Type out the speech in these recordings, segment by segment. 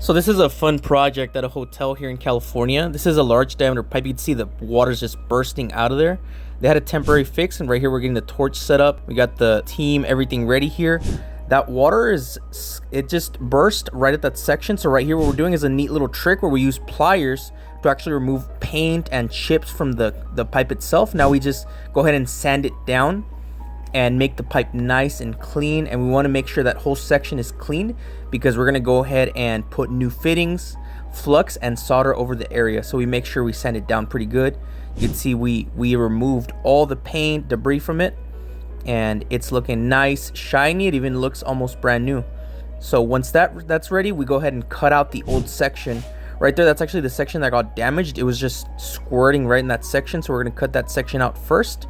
So this is a fun project at a hotel here in California. This is a large diameter pipe. You can see the water's just bursting out of there. They had a temporary fix, and right here we're getting the torch set up. We got the team, everything ready here. That water it just burst right at that section. So right here what we're doing is a neat little trick where we use pliers to actually remove paint and chips from the pipe itself. Now we just go ahead and sand it down and make the pipe nice and clean, and we want to make sure that whole section is clean because we're going to go ahead and put new fittings, flux, and solder over the area. So we make sure we sand it down pretty good. You can see we removed all the paint debris from it, and it's looking nice, shiny. It even looks almost brand new. So once that's ready, we go ahead and cut out the old section right there. That's actually the section that got damaged. It was just squirting right in that section, so we're going to cut that section out first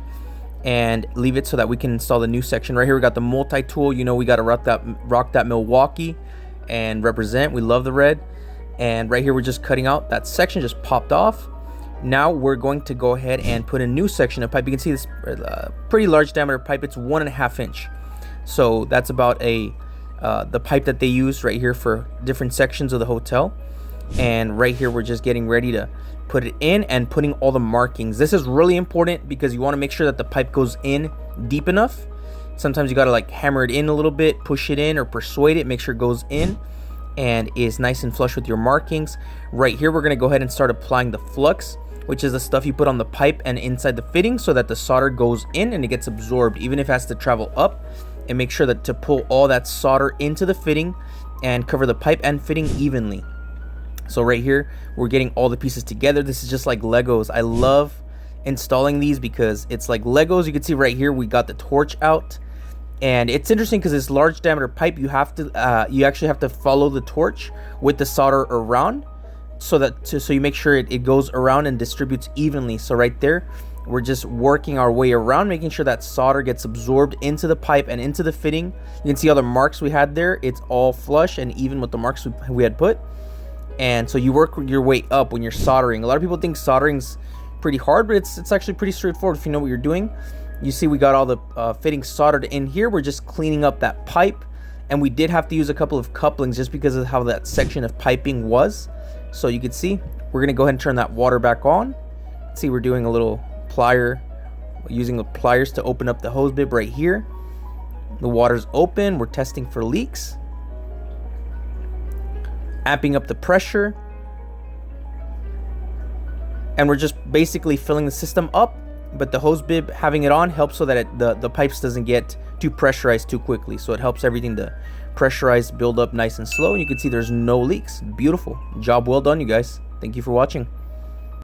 and leave it so that we can install the new section. Right here we got the multi-tool. You know, we got to rock that Milwaukee and represent. We love the red. And right here we're just cutting out that section, just popped off. Now we're going to go ahead and put a new section of pipe. You can see this pretty large diameter pipe. It's 1.5 inch. So that's about the pipe that they use right here for different sections of the hotel. And right here we're just getting ready to put it in and putting all the markings. This is really important because you want to make sure that the pipe goes in deep enough. Sometimes you got to like hammer it in a little bit, push it in, or persuade it, make sure it goes in and is nice and flush with your markings. Right here we're going to go ahead and start applying the flux, which is the stuff you put on the pipe and inside the fitting so that the solder goes in and it gets absorbed, even if it has to travel up. And make sure that to pull all that solder into the fitting and cover the pipe and fitting evenly. So right here we're getting all the pieces together. This is just like Legos. I love installing these because it's like Legos. You can see right here we got the torch out, and it's interesting because this large diameter pipe, you actually have to follow the torch with the solder around so you make sure it goes around and distributes evenly. So right there we're just working our way around, making sure that solder gets absorbed into the pipe and into the fitting. You can see all the marks we had there. It's all flush and even with the marks we had put. And so you work your way up when you're soldering. A lot of people think soldering's pretty hard, but it's actually pretty straightforward if you know what you're doing. You see we got all the fittings soldered in here. We're just cleaning up that pipe, and we did have to use a couple of couplings just because of how that section of piping was. So you can see we're gonna go ahead and turn that water back on. See, we're doing a little plier, using the pliers to open up the hose bib right here. The water's open. We're testing for leaks, amping up the pressure, and we're just basically filling the system up. But the hose bib, having it on, helps so that the pipes doesn't get too pressurized too quickly. So it helps everything to pressurize, build up nice and slow. And you can see there's no leaks. Beautiful job, well done, you guys. Thank you for watching.